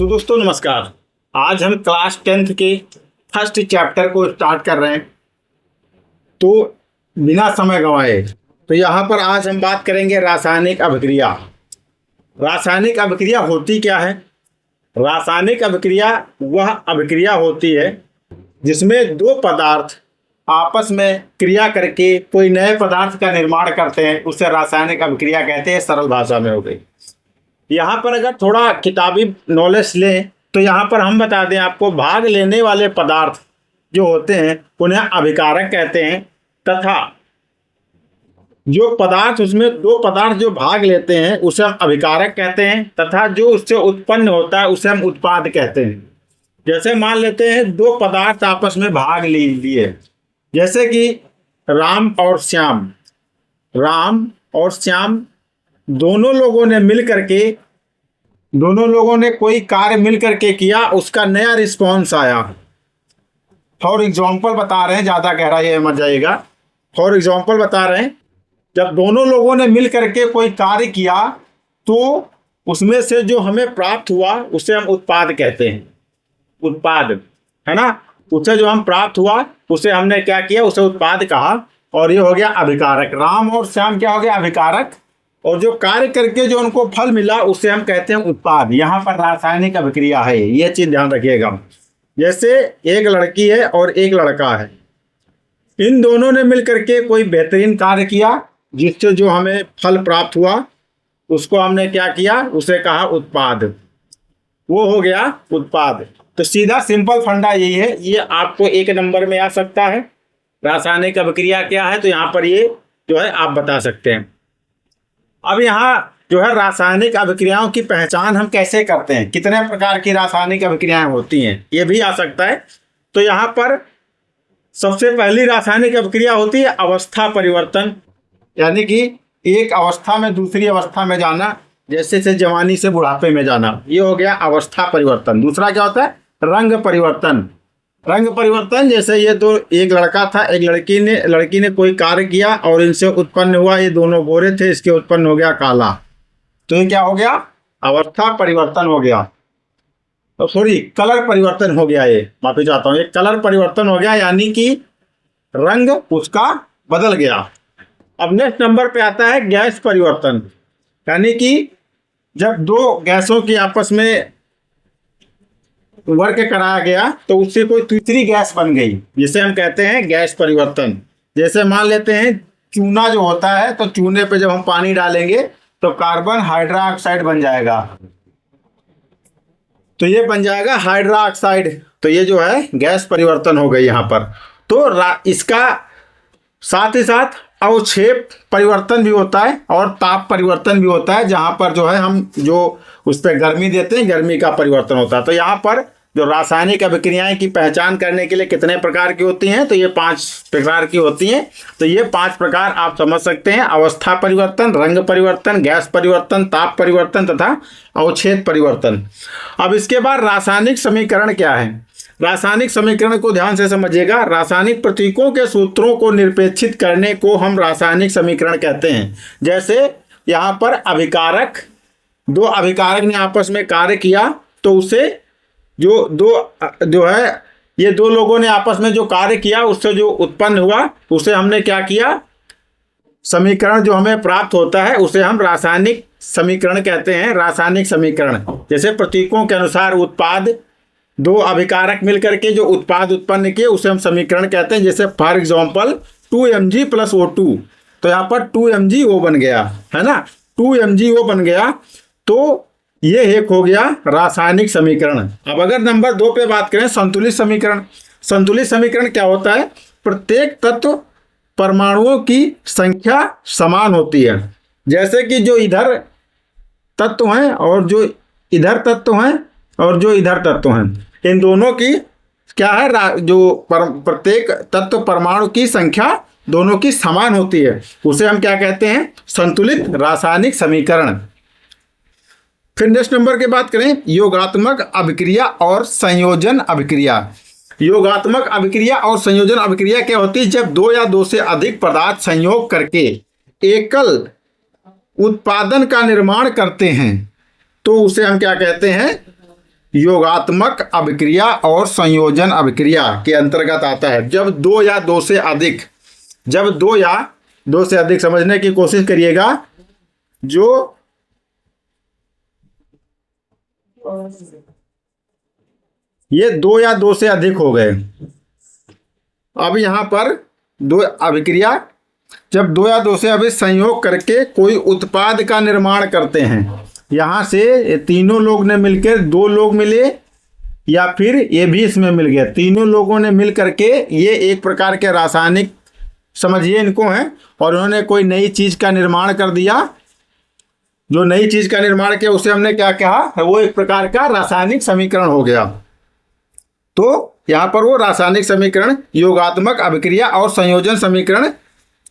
तो दोस्तों नमस्कार। आज हम क्लास 10th के फर्स्ट चैप्टर को स्टार्ट कर रहे हैं। तो बिना समय गंवाए तो यहाँ पर आज हम बात करेंगे रासायनिक अभिक्रिया। रासायनिक अभिक्रिया होती क्या है? रासायनिक अभिक्रिया वह अभिक्रिया होती है जिसमें दो पदार्थ आपस में क्रिया करके कोई नए पदार्थ का निर्माण करते हैं, उसे रासायनिक अभिक्रिया कहते हैं। सरल भाषा में हो गई। यहाँ पर अगर थोड़ा किताबी नॉलेज लें तो यहाँ पर हम बता दें आपको, भाग लेने वाले पदार्थ जो होते हैं उन्हें अभिकारक कहते हैं, तथा जो पदार्थ उसमें दो पदार्थ जो भाग लेते हैं उसे हम अभिकारक कहते हैं, तथा जो उससे उत्पन्न होता है उसे हम उत्पाद कहते हैं। जैसे मान लेते हैं दो पदार्थ आपस में भाग लिए, जैसे कि राम और श्याम दोनों लोगों ने कोई कार्य मिल करके किया, उसका नया रिस्पॉन्स आया। फॉर एग्जाम्पल बता रहे हैं, ज़्यादा गहरा ये मत जाइएगा। फॉर एग्जाम्पल बता रहे हैं, जब दोनों लोगों ने मिल करके कोई कार्य किया तो उसमें से जो हमें प्राप्त हुआ उसे हम उत्पाद कहते हैं। उत्पाद है ना, उसे जो हम प्राप्त हुआ उसे हमने क्या किया, उसे उत्पाद कहा। और ये हो गया अभिकारक। राम और श्याम क्या हो गया, अभिकारक। और जो कार्य करके जो उनको फल मिला उसे हम कहते हैं उत्पाद। यहाँ पर रासायनिक अभिक्रिया है, ये चीज ध्यान रखिएगा। जैसे एक लड़की है और एक लड़का है, इन दोनों ने मिलकर के कोई बेहतरीन कार्य किया जिससे जो हमें फल प्राप्त हुआ उसको हमने क्या किया, उसे कहा उत्पाद। वो हो गया उत्पाद। तो सीधा सिंपल फंडा यही है, ये आपको एक नंबर में आ सकता है। रासायनिक अभिक्रिया क्या है, तो यहाँ पर ये जो है आप बता सकते हैं। अब यहाँ जो है रासायनिक अभिक्रियाओं की पहचान हम कैसे करते हैं, कितने प्रकार की रासायनिक अभिक्रियाएं होती हैं, ये भी आ सकता है। तो यहाँ पर सबसे पहली रासायनिक अभिक्रिया होती है अवस्था परिवर्तन, यानी कि एक अवस्था में दूसरी अवस्था में जाना, जैसे से जवानी से बुढ़ापे में जाना, ये हो गया अवस्था परिवर्तन। दूसरा क्या होता है, रंग परिवर्तन। रंग परिवर्तन, जैसे ये दो, एक लड़का था एक लड़की ने कोई कार्य किया और इनसे उत्पन्न हुआ, ये दोनों गोरे थे, इसके उत्पन्न हो गया काला, तो ये क्या हो गया, अवस्था परिवर्तन हो गया। तो सॉरी, कलर परिवर्तन हो गया, ये माफी चाहता हूँ, ये कलर परिवर्तन हो गया, यानी कि रंग उसका बदल गया। अब नेक्स्ट नंबर पे आता है गैस परिवर्तन, यानी कि जब दो गैसों की आपस में वर्क कराया गया तो उससे कोई तीसरी गैस बन गई, जिसे हम कहते हैं गैस परिवर्तन। जैसे मान लेते हैं चूना जो होता है, तो चूने पे जब हम पानी डालेंगे तो कार्बन हाइड्रोक्साइड बन जाएगा, तो ये बन जाएगा हाइड्रोक्साइड। तो ये जो है गैस परिवर्तन हो गई यहाँ पर। तो इसका साथ ही साथ अवक्षेप परिवर्तन भी होता है और ताप परिवर्तन भी होता है, जहाँ पर जो है हम जो उस पर गर्मी देते हैं, गर्मी का परिवर्तन होता है। तो यहाँ पर जो रासायनिक अभिक्रियाएं की पहचान करने के लिए कितने प्रकार की होती हैं, तो ये 5 प्रकार की होती हैं। तो ये 5 प्रकार आप समझ सकते हैं, अवस्था परिवर्तन, रंग परिवर्तन, गैस परिवर्तन, ताप परिवर्तन तथा अवक्षेप परिवर्तन। अब इसके बाद रासायनिक समीकरण क्या है। रासायनिक समीकरण को ध्यान से समझिएगा। रासायनिक प्रतीकों के सूत्रों को निरपेक्षित करने को हम रासायनिक समीकरण कहते हैं। जैसे यहाँ पर अभिकारक, दो अभिकारक ने आपस में कार्य किया तो उसे जो है ये दो लोगों ने आपस में जो कार्य किया उससे जो उत्पन्न हुआ उसे हमने क्या किया, समीकरण जो हमें प्राप्त होता है उसे हम रासायनिक समीकरण कहते हैं। रासायनिक समीकरण, जैसे प्रतीकों के अनुसार उत्पाद, दो अभिकारक मिलकर के जो उत्पाद उत्पन्न किए उसे हम समीकरण कहते हैं। जैसे फॉर एग्जाम्पल 2Mg + O2, तो यहाँ पर 2MgO बन गया है ना, 2MgO बन गया। तो ये एक हो गया रासायनिक समीकरण। अब अगर नंबर 2 पे बात करें, संतुलित समीकरण। संतुलित समीकरण क्या होता है, प्रत्येक तत्व परमाणुओं की संख्या समान होती है। जैसे कि जो इधर तत्व हैं और जो इधर तत्व हैं और जो इधर तत्व हैं, इन दोनों की क्या है, जो प्रत्येक तत्व परमाणु की संख्या दोनों की समान होती है, उसे हम क्या कहते हैं, संतुलित रासायनिक समीकरण। फिर नेक्स्ट नंबर की बात करें, योगात्मक अभिक्रिया और संयोजन अभिक्रिया। योगात्मक अभिक्रिया और संयोजन अभिक्रिया क्या होती है, जब 2 या 2 से अधिक पदार्थ संयोग करके एकल उत्पादन का निर्माण करते हैं तो उसे हम क्या कहते हैं, योगात्मक अभिक्रिया और संयोजन अभिक्रिया के अंतर्गत आता है। जब दो या दो से अधिक, जब दो या दो से अधिक, समझने की कोशिश करिएगा, जो ये दो या दो से अधिक हो गए। अब यहां पर दो अभिक्रिया, जब दो या दो से अधिक संयोग करके कोई उत्पाद का निर्माण करते हैं, यहां से तीनों लोग ने मिलकर, दो लोग मिले या फिर ये भी इसमें मिल गया, तीनों लोगों ने मिल करके ये एक प्रकार के रासायनिक, समझिए इनको हैं, और उन्होंने कोई नई चीज का निर्माण कर दिया। जो नई चीज का निर्माण किया उसे हमने क्या कहा, वो एक प्रकार का रासायनिक समीकरण हो गया। तो यहाँ पर वो रासायनिक समीकरण योगात्मक अभिक्रिया और संयोजन समीकरण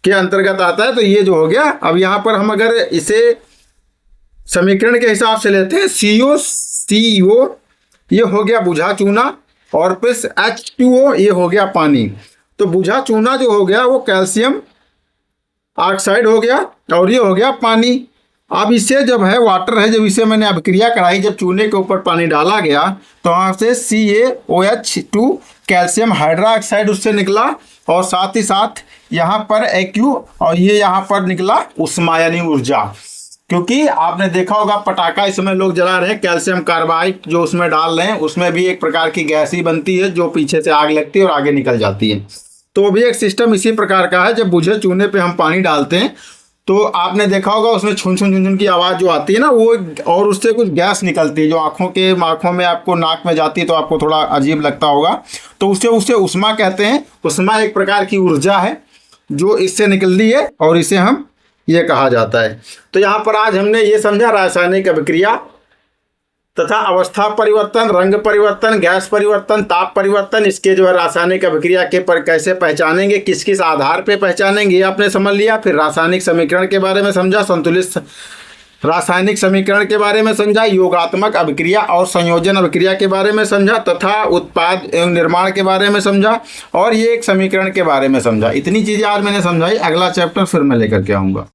के अंतर्गत आता है। तो ये जो हो गया, अब यहाँ पर हम अगर इसे समीकरण के हिसाब से लेते हैं, CO ये हो गया बुझा चूना, और प्लस H2O ये हो गया पानी। तो बुझा चूना जो हो गया वो कैल्शियम ऑक्साइड हो गया, और ये हो गया पानी। अब इसे जब है वाटर है, जब इसे मैंने अभिक्रिया कराई, जब चूने के ऊपर पानी डाला गया तो वहाँ से CaOH2 कैल्शियम हाइड्रोक्साइड उससे निकला, और साथ ही साथ यहाँ पर AQ, और ये यहाँ पर निकला उष्मा यानी ऊर्जा। क्योंकि आपने देखा होगा पटाखा इस समय लोग जला रहे हैं, कैल्शियम कार्बाइड जो उसमें डाल रहे हैं, उसमें भी एक प्रकार की गैस ही बनती है जो पीछे से आग लगती है और आगे निकल जाती है। तो भी एक सिस्टम इसी प्रकार का है। जब बुझे चूने पे हम पानी डालते हैं तो आपने देखा होगा उसमें छुन छुन छुन छुन की आवाज़ जो आती है ना, वो, और उससे कुछ गैस निकलती है जो आँखों में आपको नाक में जाती है, तो आपको थोड़ा अजीब लगता होगा। तो उसे उष्मा कहते हैं। उष्मा एक प्रकार की ऊर्जा है जो इससे निकलती है, और इसे हम ये कहा जाता है। तो यहाँ पर आज हमने ये समझा रासायनिक अभिक्रिया तथा अवस्था परिवर्तन, रंग परिवर्तन, गैस परिवर्तन, ताप परिवर्तन, इसके जो है रासायनिक अभिक्रिया के पर कैसे पहचानेंगे, किस किस आधार पे पहचानेंगे, ये आपने समझ लिया। फिर रासायनिक समीकरण के बारे में समझा, संतुलित रासायनिक समीकरण के बारे में समझा, योगात्मक अभिक्रिया और संयोजन अभिक्रिया के बारे में समझा, तथा उत्पाद एवं निर्माण के बारे में समझा, और ये एक समीकरण के बारे में समझा। इतनी चीज़ें आज मैंने समझाई। अगला चैप्टर फिर मैं लेकर के आऊँगा।